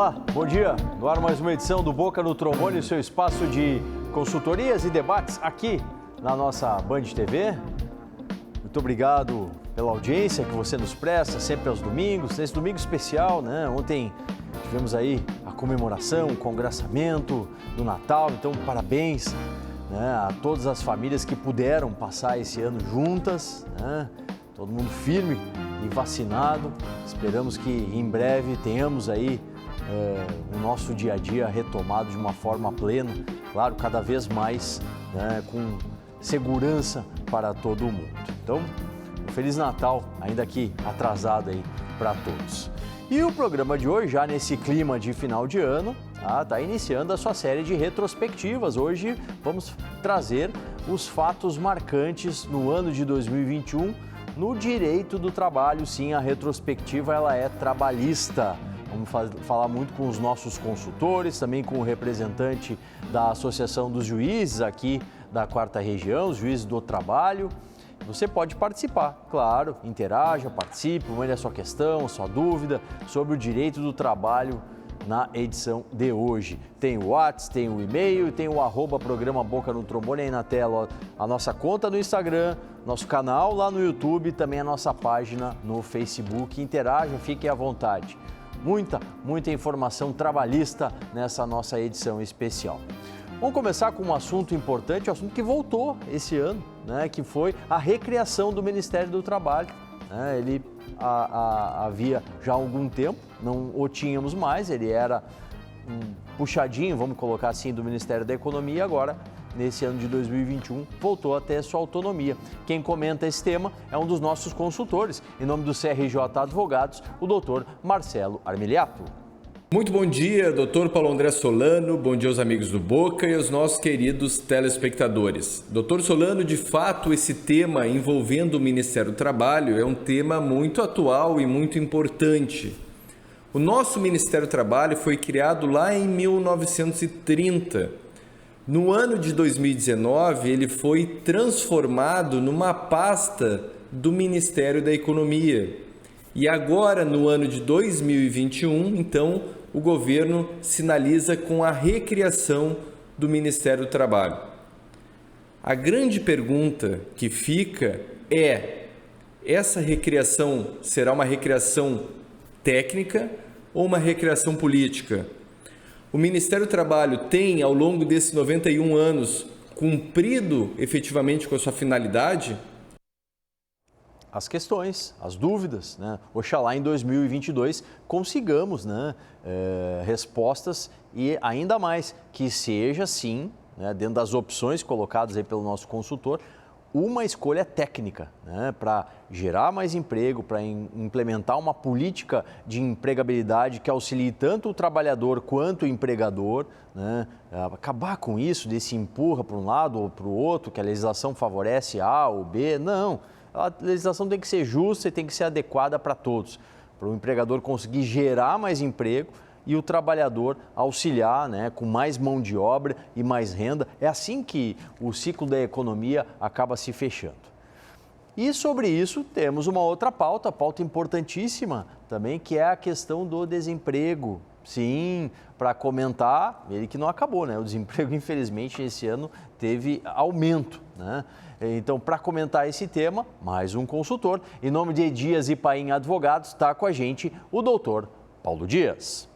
Olá, bom dia. No ar mais uma edição do Boca no Trombone, seu espaço de consultorias e debates aqui na nossa Band TV. Muito obrigado pela audiência que você nos presta sempre aos domingos, nesse domingo especial, né? Ontem tivemos aí a comemoração, o congraçamento do Natal, então parabéns, né, a todas as famílias que puderam passar esse ano juntas, né? Todo mundo firme e vacinado. Esperamos que em breve tenhamos aí o nosso dia a dia retomado de uma forma plena, claro, cada vez mais, né, com segurança para todo mundo. Então, um Feliz Natal, ainda aqui atrasado aí para todos. E o programa de hoje, já nesse clima de final de ano, está iniciando a sua série de retrospectivas. Hoje vamos trazer os fatos marcantes no ano de 2021 no direito do trabalho. Sim, a retrospectiva ela é trabalhista. Vamos falar muito com os nossos consultores, também com o representante da Associação dos Juízes aqui da 4ª Região, os juízes do trabalho. Você pode participar, claro, interaja, participe, mande a sua questão, a sua dúvida sobre o direito do trabalho na edição de hoje. Tem o WhatsApp, tem o e-mail, tem o @programa Boca no Trombone aí na tela, a nossa conta no Instagram, nosso canal lá no YouTube, também a nossa página no Facebook. Interaja, fiquem à vontade. Muita informação trabalhista nessa nossa edição especial. Vamos começar com um assunto importante, um assunto que voltou esse ano, né, que foi a recriação do Ministério do Trabalho. Ele havia já há algum tempo, não o tínhamos mais, ele era puxadinho, vamos colocar assim, do Ministério da Economia. Agora, nesse ano de 2021, voltou a ter sua autonomia. Quem comenta esse tema é um dos nossos consultores, em nome do CRJ Advogados, o doutor Marcelo Armiliato. Muito bom dia, doutor Paulo André Solano, bom dia aos amigos do Boca e aos nossos queridos telespectadores. Doutor Solano, de fato, esse tema envolvendo o Ministério do Trabalho é um tema muito atual e muito importante. O nosso Ministério do Trabalho foi criado lá em 1930. No ano de 2019, ele foi transformado numa pasta do Ministério da Economia. E agora, no ano de 2021, então, o governo sinaliza com a recriação do Ministério do Trabalho. A grande pergunta que fica é: essa recriação será uma recriação técnica ou uma recriação política? O Ministério do Trabalho tem, ao longo desses 91 anos, cumprido efetivamente com a sua finalidade? As questões, as dúvidas, né? Oxalá em 2022 consigamos, né, respostas e ainda mais que seja, sim, né, dentro das opções colocadas aí pelo nosso consultor, uma escolha técnica, né, para gerar mais emprego, para implementar uma política de empregabilidade que auxilie tanto o trabalhador quanto o empregador, né, acabar com isso, desse empurra para um lado ou para o outro, que a legislação favorece A ou B. Não, a legislação tem que ser justa e tem que ser adequada para todos, para o empregador conseguir gerar mais emprego e o trabalhador auxiliar, né, com mais mão de obra e mais renda. É assim que o ciclo da economia acaba se fechando. E sobre isso temos uma outra pauta importantíssima também, que é a questão do desemprego. Sim, para comentar, ele que não acabou, né? O desemprego, infelizmente, esse ano teve aumento, né? Então, para comentar esse tema, mais um consultor. Em nome de Dias e Paim Advogados, está com a gente o doutor Paulo Dias.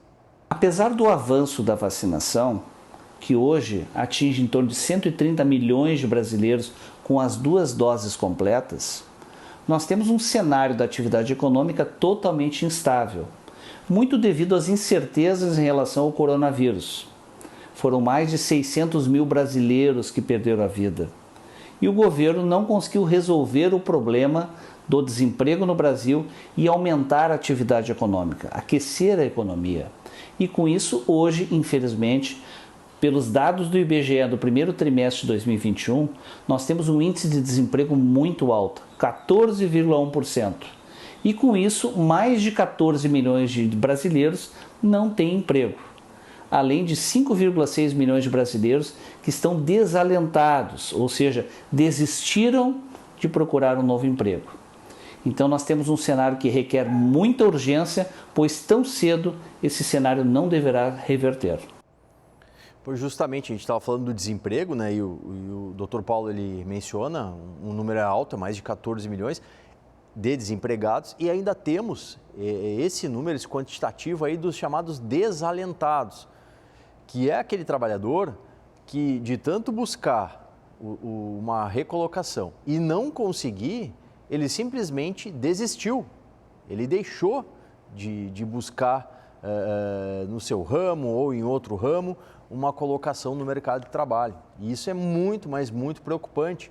Apesar do avanço da vacinação, que hoje atinge em torno de 130 milhões de brasileiros com as 2 doses completas, nós temos um cenário da atividade econômica totalmente instável, muito devido às incertezas em relação ao coronavírus. Foram mais de 600 mil brasileiros que perderam a vida. E o governo não conseguiu resolver o problema do desemprego no Brasil e aumentar a atividade econômica, aquecer a economia. E com isso, hoje, infelizmente, pelos dados do IBGE do primeiro trimestre de 2021, nós temos um índice de desemprego muito alto, 14,1%. E com isso, mais de 14 milhões de brasileiros não têm emprego, além de 5,6 milhões de brasileiros que estão desalentados, ou seja, desistiram de procurar um novo emprego. Então nós temos um cenário que requer muita urgência, pois tão cedo esse cenário não deverá reverter. Pois justamente, a gente estava falando do desemprego, né? E o Dr. Paulo ele menciona um número alto, mais de 14 milhões de desempregados, e ainda temos esse número, esse quantitativo aí dos chamados desalentados, que é aquele trabalhador que de tanto buscar uma recolocação e não conseguir, ele simplesmente desistiu, ele deixou de buscar no seu ramo ou em outro ramo uma colocação no mercado de trabalho. E isso é muito, mas muito preocupante.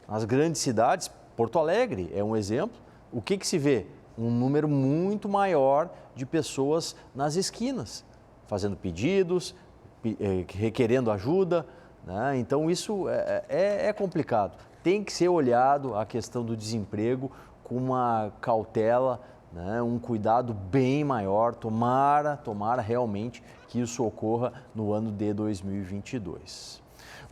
Nas grandes cidades, Porto Alegre é um exemplo, o que se vê? Um número muito maior de pessoas nas esquinas, fazendo pedidos, requerendo ajuda, né? Então isso é complicado. Tem que ser olhado a questão do desemprego com uma cautela, né? Um cuidado bem maior. Tomara realmente que isso ocorra no ano de 2022.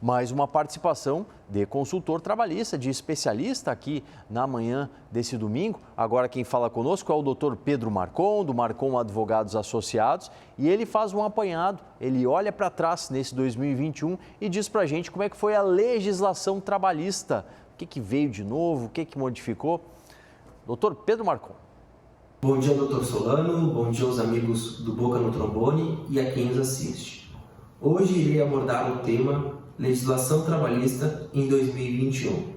Mais uma participação de consultor trabalhista, de especialista aqui na manhã desse domingo. Agora quem fala conosco é o Dr. Pedro Marcon, do Marcon Advogados Associados, e ele faz um apanhado, ele olha para trás nesse 2021 e diz para a gente como é que foi a legislação trabalhista, o que veio de novo, o que modificou. Dr. Pedro Marcon. Bom dia, Dr. Solano, bom dia aos amigos do Boca no Trombone e a quem nos assiste. Hoje irei abordar o tema legislação trabalhista em 2021.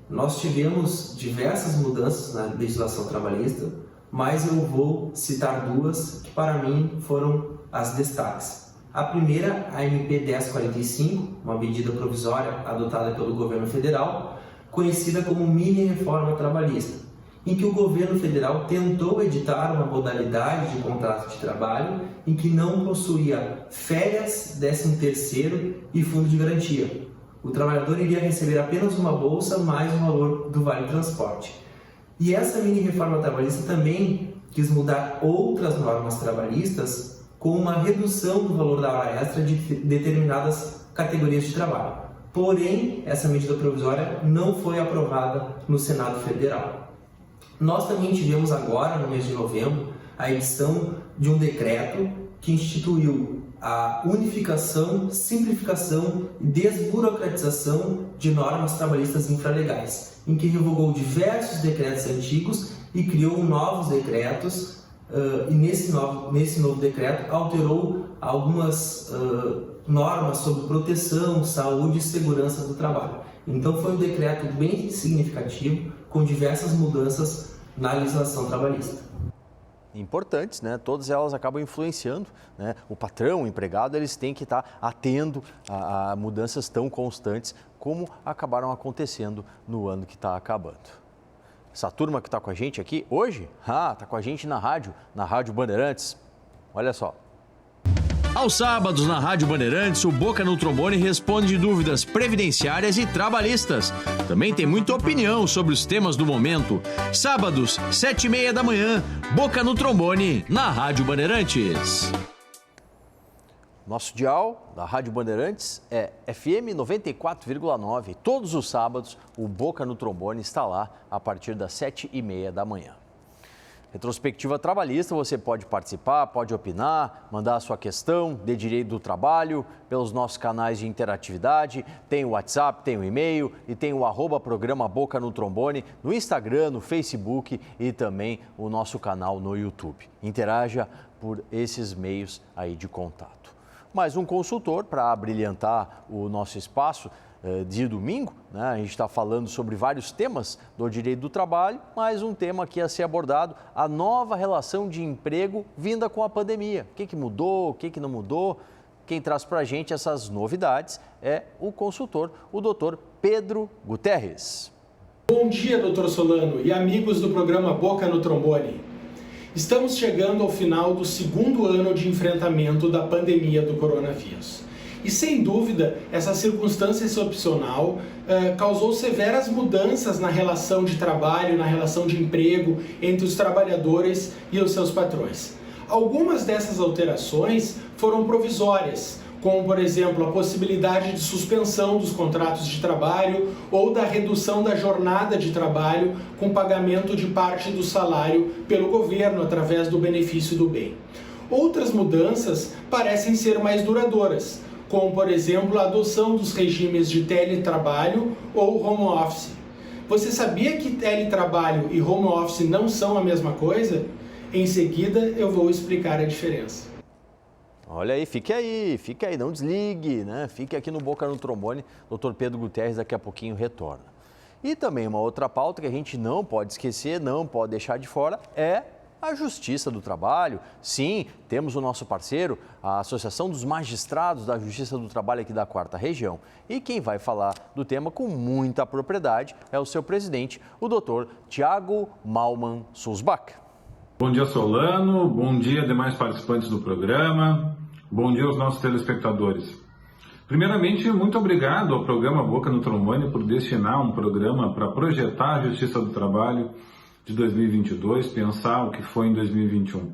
Nós tivemos diversas mudanças na legislação trabalhista, mas eu vou citar duas que para mim foram as destaques. A primeira, a MP 1045, uma medida provisória adotada pelo governo federal, conhecida como mini reforma trabalhista, em que o governo federal tentou editar uma modalidade de contrato de trabalho em que não possuía férias, 13º e fundo de garantia. O trabalhador iria receber apenas uma bolsa mais o valor do vale transporte. E essa mini reforma trabalhista também quis mudar outras normas trabalhistas com uma redução do valor da hora extra de determinadas categorias de trabalho. Porém, essa medida provisória não foi aprovada no Senado Federal. Nós também tivemos agora, no mês de novembro, a edição de um decreto que instituiu a unificação, simplificação e desburocratização de normas trabalhistas infralegais, em que revogou diversos decretos antigos e criou novos decretos, e nesse novo decreto alterou algumas normas sobre proteção, saúde e segurança do trabalho. Então foi um decreto bem significativo, com diversas mudanças na legislação trabalhista. Importantes, né? Todas elas acabam influenciando, né? O patrão, o empregado, eles têm que estar atendo a mudanças tão constantes como acabaram acontecendo no ano que está acabando. Essa turma que está com a gente aqui hoje, está com a gente na Rádio Bandeirantes. Olha só. Aos sábados, na Rádio Bandeirantes, o Boca no Trombone responde dúvidas previdenciárias e trabalhistas. Também tem muita opinião sobre os temas do momento. Sábados, 7h30 da manhã, Boca no Trombone, na Rádio Bandeirantes. Nosso dial da Rádio Bandeirantes é FM 94,9. Todos os sábados, o Boca no Trombone está lá a partir das 7h30 da manhã. Retrospectiva trabalhista, você pode participar, pode opinar, mandar a sua questão de direito do trabalho pelos nossos canais de interatividade. Tem o WhatsApp, tem o e-mail e tem o @programa Boca no Trombone no Instagram, no Facebook e também o nosso canal no YouTube. Interaja por esses meios aí de contato. Mais um consultor para abrilhantar o nosso espaço de domingo, né? A gente está falando sobre vários temas do direito do trabalho, mas um tema que ia ser abordado, a nova relação de emprego vinda com a pandemia. O que mudou, o que não mudou? Quem traz para a gente essas novidades é o consultor, o Dr. Pedro Guterres. Bom dia, Dr. Solano e amigos do programa Boca no Trombone. Estamos chegando ao final do segundo ano de enfrentamento da pandemia do coronavírus. E sem dúvida, essa circunstância excepcional causou severas mudanças na relação de trabalho, na relação de emprego entre os trabalhadores e os seus patrões. Algumas dessas alterações foram provisórias, como, por exemplo, a possibilidade de suspensão dos contratos de trabalho ou da redução da jornada de trabalho com pagamento de parte do salário pelo governo através do benefício do bem. Outras mudanças parecem ser mais duradouras, como, por exemplo, a adoção dos regimes de teletrabalho ou home office. Você sabia que teletrabalho e home office não são a mesma coisa? Em seguida, eu vou explicar a diferença. Olha aí, fique aí, não desligue, né? Fique aqui no Boca no Trombone, Dr. Pedro Guterres daqui a pouquinho retorna. E também uma outra pauta que a gente não pode esquecer, não pode deixar de fora, é a Justiça do Trabalho. Sim, temos o nosso parceiro, a Associação dos Magistrados da Justiça do Trabalho aqui da 4ª Região. E quem vai falar do tema com muita propriedade é o seu presidente, o Dr. Thiago Malman Sulzbach. Bom dia, Solano. Bom dia, demais participantes do programa. Bom dia aos nossos telespectadores. Primeiramente, muito obrigado ao programa Boca no Trombone por destinar um programa para projetar a Justiça do Trabalho de 2022, pensar o que foi em 2021.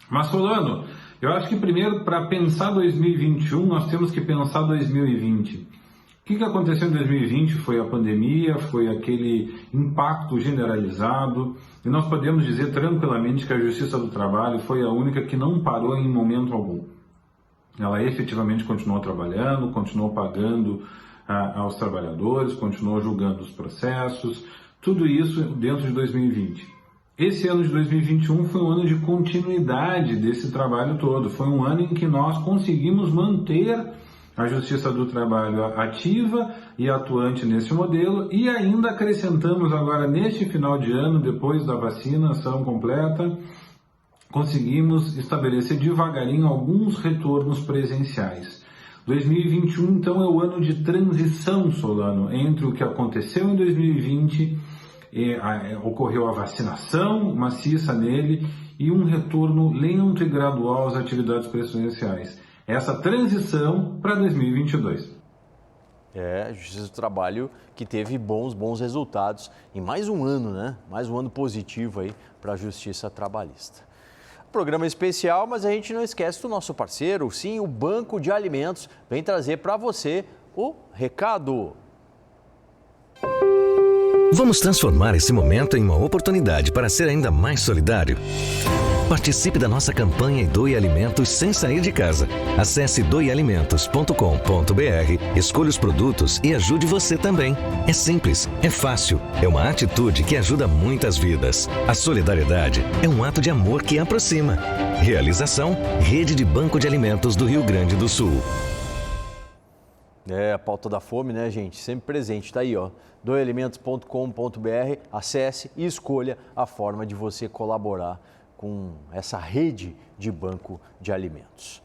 Mas, Solano, eu acho que primeiro, para pensar 2021, nós temos que pensar 2020. O que aconteceu em 2020 foi a pandemia, foi aquele impacto generalizado, e nós podemos dizer tranquilamente que a Justiça do Trabalho foi a única que não parou em momento algum. Ela efetivamente continuou trabalhando, continuou pagando aos trabalhadores, continuou julgando os processos, tudo isso dentro de 2020. Esse ano de 2021 foi um ano de continuidade desse trabalho todo, foi um ano em que nós conseguimos manter a Justiça do Trabalho ativa e atuante nesse modelo e ainda acrescentamos agora neste final de ano, depois da vacinação completa, conseguimos estabelecer devagarinho alguns retornos presenciais. 2021, então, é o ano de transição, Solano, entre o que aconteceu em 2020, ocorreu a vacinação maciça nele e um retorno lento e gradual às atividades presenciais. Essa transição para 2022. A Justiça do Trabalho que teve bons resultados em mais um ano, né? Mais um ano positivo aí para a Justiça Trabalhista. Programa especial, mas a gente não esquece do nosso parceiro, sim, o Banco de Alimentos vem trazer para você o recado. Vamos transformar esse momento em uma oportunidade para ser ainda mais solidário. Participe da nossa campanha e doe alimentos sem sair de casa. Acesse doealimentos.com.br, escolha os produtos e ajude você também. É simples, é fácil, é uma atitude que ajuda muitas vidas. A solidariedade é um ato de amor que aproxima. Realização, Rede de Banco de Alimentos do Rio Grande do Sul. A pauta da fome, né, gente? Sempre presente, tá aí, ó. doealimentos.com.br, acesse e escolha a forma de você colaborar com essa rede de banco de alimentos.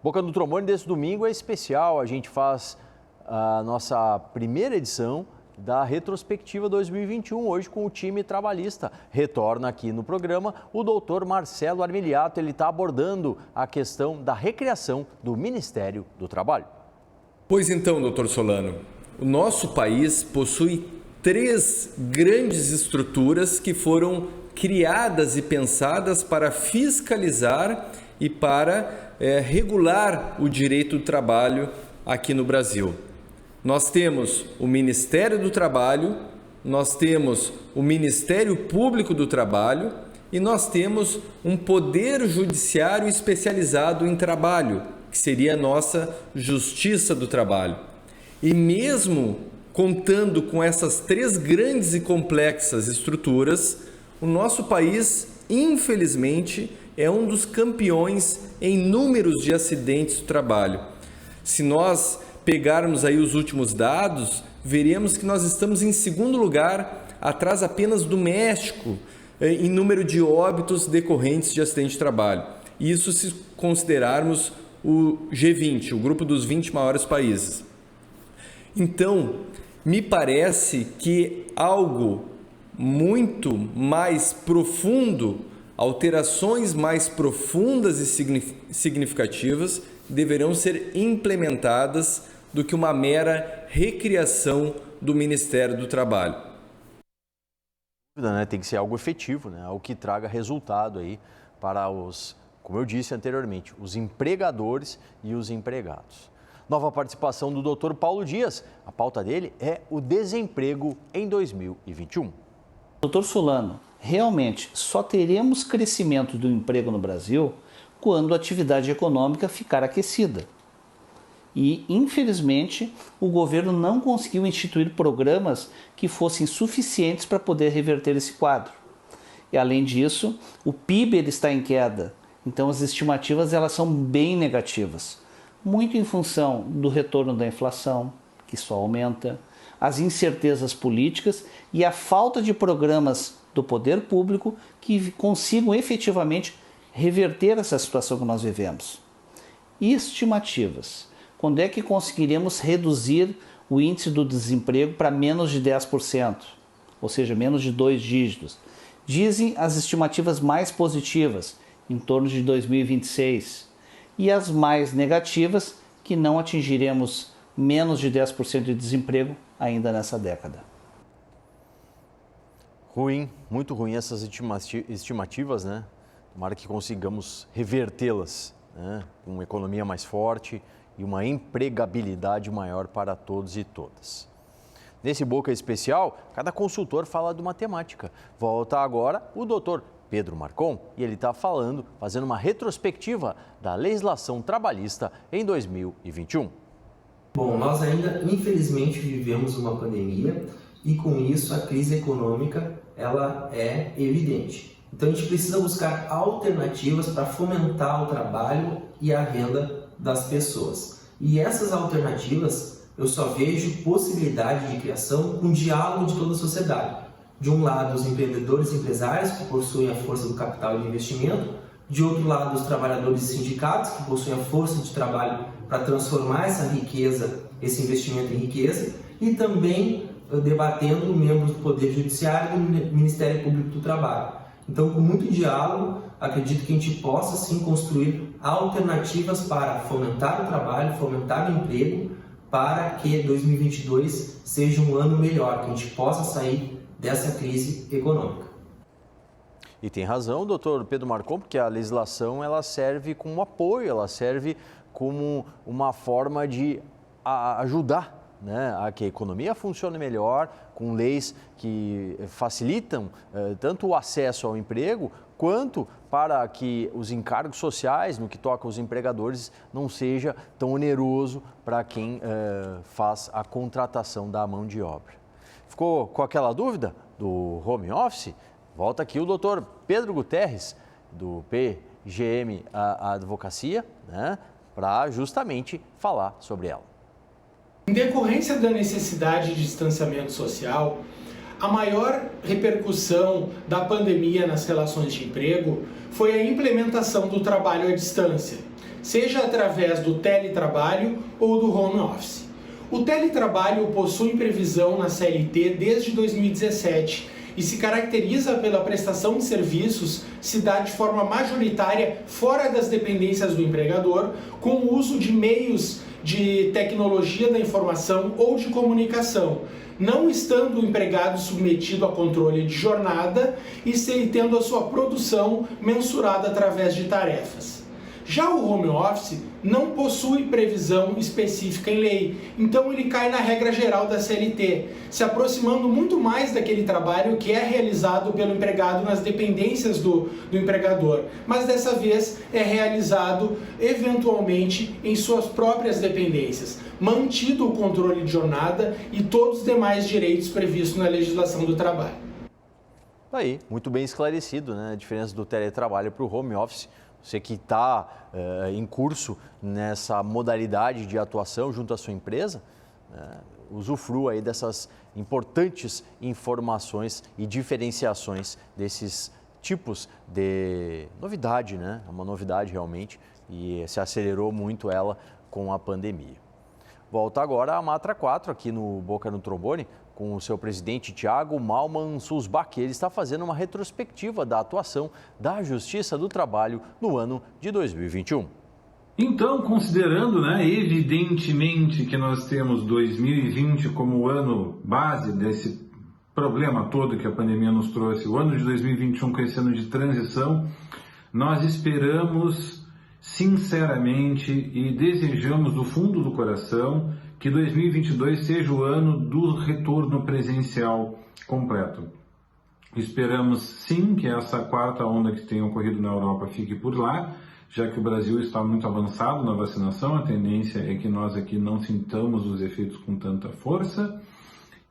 Boca no Trombone desse domingo é especial, a gente faz a nossa primeira edição da retrospectiva 2021, hoje com o time trabalhista. Retorna aqui no programa o doutor Marcelo Armiliato, ele está abordando a questão da recriação do Ministério do Trabalho. Pois então, doutor Solano, o nosso país possui 3 grandes estruturas que foram criadas e pensadas para fiscalizar e para regular o direito do trabalho aqui no Brasil. Nós temos o Ministério do Trabalho, nós temos o Ministério Público do Trabalho e nós temos um poder judiciário especializado em trabalho, que seria a nossa Justiça do Trabalho. E mesmo contando com essas 3 grandes e complexas estruturas, o nosso país, infelizmente, é um dos campeões em números de acidentes do trabalho. Se nós pegarmos aí os últimos dados, veremos que nós estamos em segundo lugar, atrás apenas do México, em número de óbitos decorrentes de acidente de trabalho. Isso se considerarmos o G20, o grupo dos 20 maiores países. Então, me parece que algo muito mais profundo, alterações mais profundas e significativas deverão ser implementadas do que uma mera recriação do Ministério do Trabalho. Tem que ser algo efetivo, né? Algo que traga resultado aí para os como eu disse anteriormente, os empregadores e os empregados. Nova participação do Dr. Paulo Dias. A pauta dele é o desemprego em 2021. Dr. Solano, realmente só teremos crescimento do emprego no Brasil quando a atividade econômica ficar aquecida. E, infelizmente, o governo não conseguiu instituir programas que fossem suficientes para poder reverter esse quadro. E, além disso, o PIB ele está em queda, então as estimativas elas são bem negativas. Muito em função do retorno da inflação, que só aumenta, as incertezas políticas e a falta de programas do poder público que consigam efetivamente reverter essa situação que nós vivemos. Estimativas. Quando é que conseguiremos reduzir o índice do desemprego para menos de 10%, ou seja, menos de 2 dígitos? Dizem as estimativas mais positivas, em torno de 2026, e as mais negativas, que não atingiremos menos de 10% de desemprego ainda nessa década. Ruim, muito ruim essas estimativas, né? Tomara que consigamos revertê-las, né? Com uma economia mais forte e uma empregabilidade maior para todos e todas. Nesse Boca Especial, cada consultor fala de uma temática. Volta agora o doutor Pedro Marcon e ele está fazendo uma retrospectiva da legislação trabalhista em 2021. Bom, nós ainda infelizmente vivemos uma pandemia e com isso a crise econômica ela é evidente. Então a gente precisa buscar alternativas para fomentar o trabalho e a renda das pessoas. E essas alternativas eu só vejo possibilidade de criação com diálogo de toda a sociedade. De um lado, os empreendedores e empresários, que possuem a força do capital e do investimento. De outro lado, os trabalhadores e sindicatos, que possuem a força de trabalho para transformar essa riqueza, esse investimento em riqueza. E também debatendo membros do Poder Judiciário e do Ministério Público do Trabalho. Então, com muito diálogo, acredito que a gente possa sim construir alternativas para fomentar o trabalho, fomentar o emprego, para que 2022 seja um ano melhor, que a gente possa sair dessa crise econômica. E tem razão, doutor Pedro Marcon, porque a legislação ela serve como apoio, ela serve como uma forma de ajudar, né, a que a economia funcione melhor, com leis que facilitam tanto o acesso ao emprego, quanto para que os encargos sociais, no que toca aos empregadores, não seja tão oneroso para quem faz a contratação da mão de obra. Ficou com aquela dúvida do home office? Volta aqui o doutor Pedro Guterres, do PGM Advocacia, né, para justamente falar sobre ela. Em decorrência da necessidade de distanciamento social, a maior repercussão da pandemia nas relações de emprego foi a implementação do trabalho à distância, seja através do teletrabalho ou do home office. O teletrabalho possui previsão na CLT desde 2017 e se caracteriza pela prestação de serviços se dá de forma majoritária fora das dependências do empregador, com o uso de meios de tecnologia da informação ou de comunicação, não estando o empregado submetido a controle de jornada e tendo a sua produção mensurada através de tarefas. Já o home office não possui previsão específica em lei, então ele cai na regra geral da CLT, se aproximando muito mais daquele trabalho que é realizado pelo empregado nas dependências do empregador, mas dessa vez é realizado eventualmente em suas próprias dependências, mantido o controle de jornada e todos os demais direitos previstos na legislação do trabalho. Aí, muito bem esclarecido, né? A diferença do teletrabalho para o home office. Você que está em curso nessa modalidade de atuação junto à sua empresa, usufrua aí dessas importantes informações e diferenciações desses tipos de novidade, né? É uma novidade realmente e se acelerou muito ela com a pandemia. Volta agora a Matra 4 aqui no Boca no Trombone, com o seu presidente Thiago Malman Sulzbach. Ele está fazendo uma retrospectiva da atuação da Justiça do Trabalho no ano de 2021. Então, considerando, né, evidentemente que nós temos 2020 como o ano base desse problema todo que a pandemia nos trouxe, o ano de 2021 com esse ano de transição, nós esperamos sinceramente e desejamos do fundo do coração que 2022 seja o ano do retorno presencial completo. Esperamos sim que essa quarta onda que tem ocorrido na Europa fique por lá, já que o Brasil está muito avançado na vacinação, a tendência é que nós aqui não sintamos os efeitos com tanta força.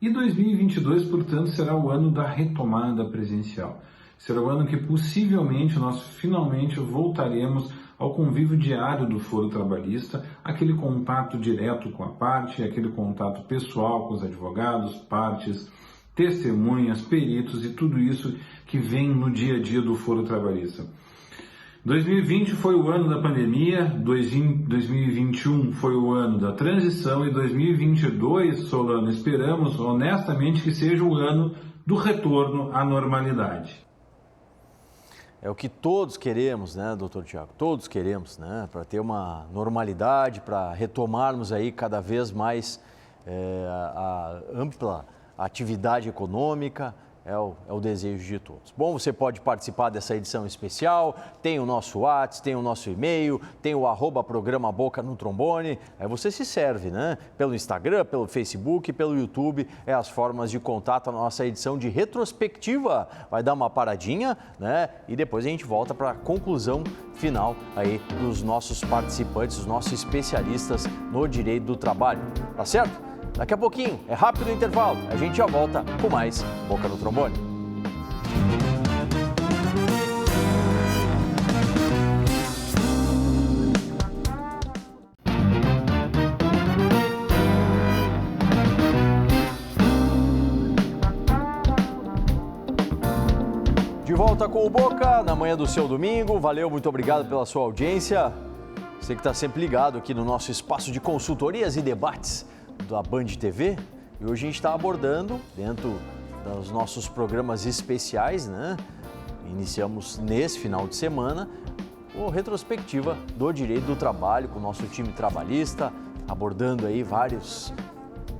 E 2022, portanto, será o ano da retomada presencial. Será o ano que possivelmente nós finalmente voltaremos ao convívio diário do foro trabalhista, aquele contato direto com a parte, aquele contato pessoal com os advogados, partes, testemunhas, peritos e tudo isso que vem no dia a dia do foro trabalhista. 2020 foi o ano da pandemia, 2021 foi o ano da transição e 2022, Solano, esperamos honestamente que seja o ano do retorno à normalidade. É o que todos queremos, né, doutor Tiago? Todos queremos, né, para ter uma normalidade, para retomarmos aí cada vez mais a ampla atividade econômica. É o desejo de todos. Bom, você pode participar dessa edição especial, tem o nosso WhatsApp, tem o nosso e-mail, tem o @programa Boca no Trombone, aí você se serve, né? Pelo Instagram, pelo Facebook, pelo YouTube, é as formas de contato. A nossa edição de retrospectiva vai dar uma paradinha, né? E depois a gente volta para a conclusão final aí dos nossos participantes, os nossos especialistas no direito do trabalho, tá certo? Daqui a pouquinho, é rápido o intervalo, a gente já volta com mais Boca no Trombone. De volta com o Boca, na manhã do seu domingo. Valeu, muito obrigado pela sua audiência. Você que está sempre ligado aqui no nosso espaço de consultorias e debates da Band TV, e hoje a gente está abordando, dentro dos nossos programas especiais, né? Iniciamos nesse final de semana, a retrospectiva do direito do trabalho com o nosso time trabalhista, abordando aí vários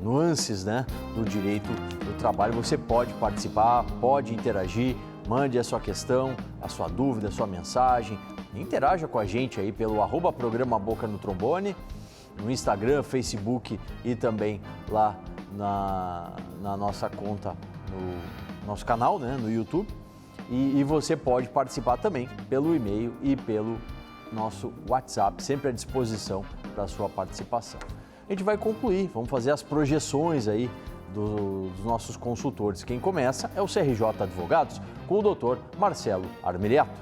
nuances, né, do direito do trabalho. Você pode participar, pode interagir, mande a sua questão, a sua dúvida, a sua mensagem, interaja com a gente aí pelo @programa Boca no Trombone, no Instagram, Facebook e também lá na nossa conta, no nosso canal, né, no YouTube. E você pode participar também pelo e-mail e pelo nosso WhatsApp, sempre à disposição para a sua participação. A gente vai concluir, vamos fazer as projeções aí dos nossos consultores. Quem começa é o CRJ Advogados, com o doutor Marcelo Armiliato.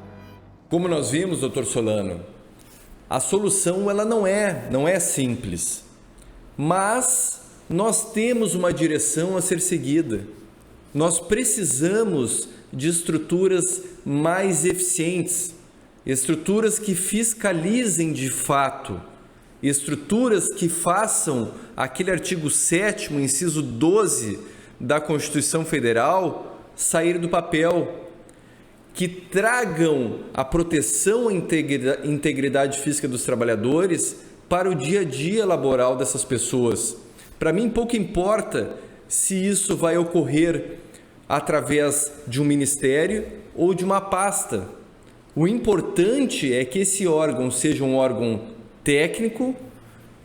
Como nós vimos, doutor Solano, a solução ela não é simples, mas nós temos uma direção a ser seguida. Nós precisamos de estruturas mais eficientes, estruturas que fiscalizem de fato, estruturas que façam aquele artigo 7º, inciso 12 da Constituição Federal sair do papel, que tragam a proteção à integridade física dos trabalhadores para o dia a dia laboral dessas pessoas. Para mim, pouco importa se isso vai ocorrer através de um ministério ou de uma pasta. O importante é que esse órgão seja um órgão técnico,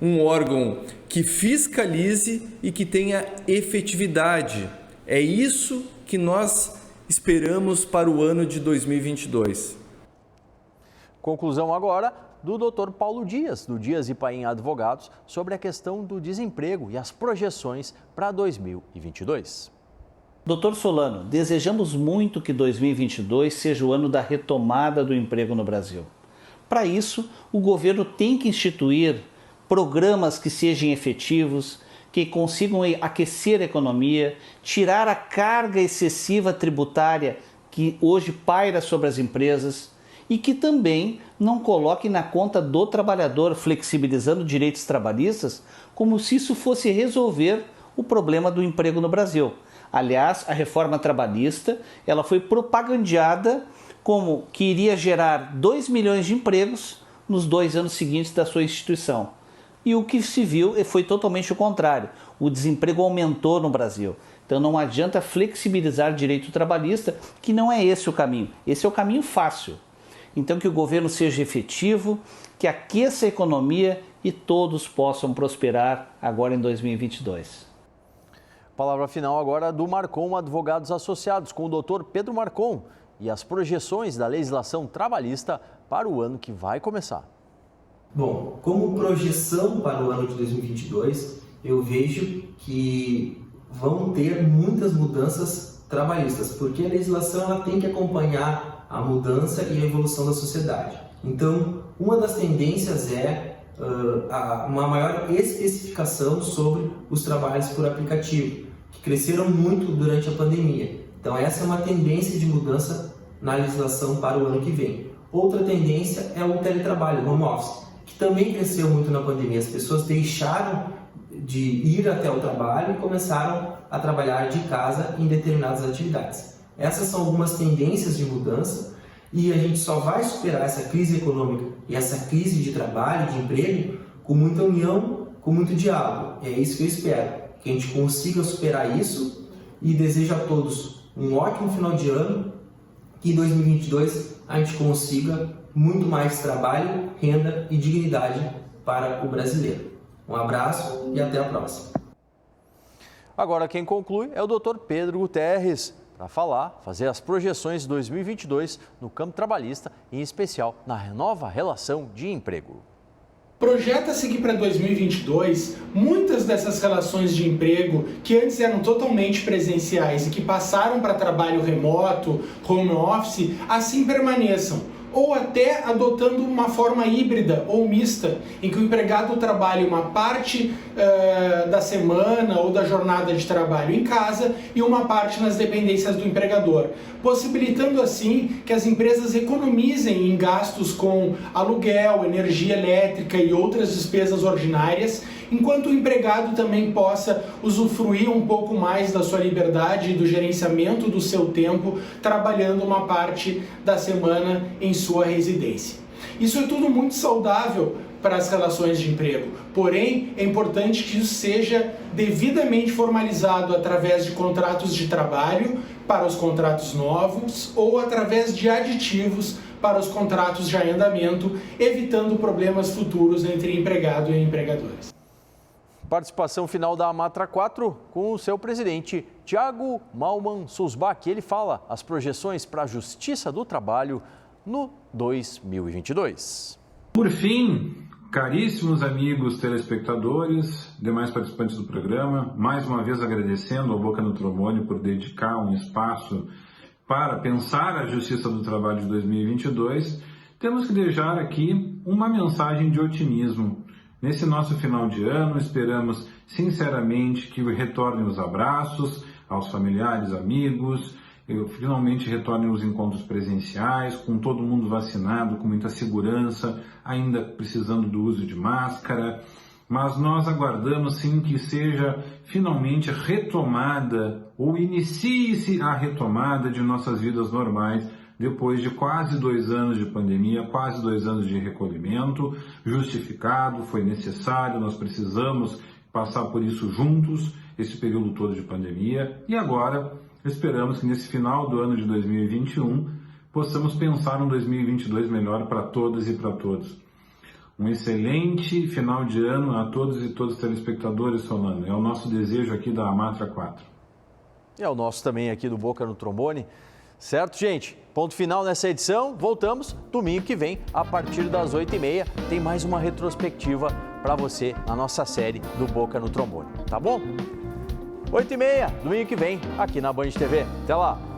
um órgão que fiscalize e que tenha efetividade. É isso que nós esperamos para o ano de 2022. Conclusão agora do Dr. Paulo Dias, do Dias e Paim Advogados, sobre a questão do desemprego e as projeções para 2022. Dr. Solano, desejamos muito que 2022 seja o ano da retomada do emprego no Brasil. Para isso, o governo tem que instituir programas que sejam efetivos, que consigam aquecer a economia, tirar a carga excessiva tributária que hoje paira sobre as empresas e que também não coloque na conta do trabalhador, flexibilizando direitos trabalhistas, como se isso fosse resolver o problema do emprego no Brasil. Aliás, a reforma trabalhista ela foi propagandeada como que iria gerar 2 milhões de empregos nos 2 anos seguintes da sua instituição. E o que se viu foi totalmente o contrário. O desemprego aumentou no Brasil. Então não adianta flexibilizar direito trabalhista, que não é esse o caminho. Esse é o caminho fácil. Então que o governo seja efetivo, que aqueça a economia e todos possam prosperar agora em 2022. Palavra final agora do Marcon Advogados Associados, com o doutor Pedro Marcon e as projeções da legislação trabalhista para o ano que vai começar. Bom, como projeção para o ano de 2022, eu vejo que vão ter muitas mudanças trabalhistas, porque a legislação ela tem que acompanhar a mudança e a evolução da sociedade. Então, uma das tendências é uma maior especificação sobre os trabalhos por aplicativo, que cresceram muito durante a pandemia. Então, essa é uma tendência de mudança na legislação para o ano que vem. Outra tendência é o teletrabalho, o home office, que também cresceu muito na pandemia. As pessoas deixaram de ir até o trabalho e começaram a trabalhar de casa em determinadas atividades. Essas são algumas tendências de mudança e a gente só vai superar essa crise econômica e essa crise de trabalho, de emprego, com muita união, com muito diálogo. É isso que eu espero, que a gente consiga superar isso e desejo a todos um ótimo final de ano, que em 2022 a gente consiga muito mais trabalho, renda e dignidade para o brasileiro. Um abraço e até a próxima. Agora quem conclui é o Dr. Pedro Guterres, para fazer as projeções de 2022 no campo trabalhista, em especial na nova relação de emprego. Projeta-se que para 2022, muitas dessas relações de emprego que antes eram totalmente presenciais e que passaram para trabalho remoto, home office, assim permaneçam, ou até adotando uma forma híbrida ou mista, em que o empregado trabalhe uma parte da semana ou da jornada de trabalho em casa e uma parte nas dependências do empregador, possibilitando assim que as empresas economizem em gastos com aluguel, energia elétrica e outras despesas ordinárias, enquanto o empregado também possa usufruir um pouco mais da sua liberdade e do gerenciamento do seu tempo, trabalhando uma parte da semana em sua residência. Isso é tudo muito saudável para as relações de emprego, porém é importante que isso seja devidamente formalizado através de contratos de trabalho para os contratos novos ou através de aditivos para os contratos já em andamento, evitando problemas futuros entre empregado e empregadores. Participação final da Amatra 4 com o seu presidente, Thiago Malman Sousbach. Ele fala as projeções para a Justiça do Trabalho no 2022. Por fim, caríssimos amigos telespectadores, demais participantes do programa, mais uma vez agradecendo ao Boca no Trombone por dedicar um espaço para pensar a Justiça do Trabalho de 2022, temos que deixar aqui uma mensagem de otimismo. Nesse nosso final de ano, esperamos sinceramente que retornem os abraços aos familiares, amigos, finalmente retornem os encontros presenciais, com todo mundo vacinado, com muita segurança, ainda precisando do uso de máscara, mas nós aguardamos sim que seja finalmente retomada ou inicie-se a retomada de nossas vidas normais, depois de quase 2 anos de pandemia, quase 2 anos de recolhimento, justificado, foi necessário, nós precisamos passar por isso juntos, esse período todo de pandemia, e agora esperamos que nesse final do ano de 2021 possamos pensar um 2022 melhor para todas e para todos. Um excelente final de ano a todos e todas os telespectadores, Solano. É o nosso desejo aqui da Amatra 4. É o nosso também aqui do Boca no Trombone. Certo, gente? Ponto final nessa edição. Voltamos domingo que vem, a partir das 8h30. Tem mais uma retrospectiva para você na nossa série do Boca no Trombone. Tá bom? 8h30, domingo que vem, aqui na Band TV. Até lá!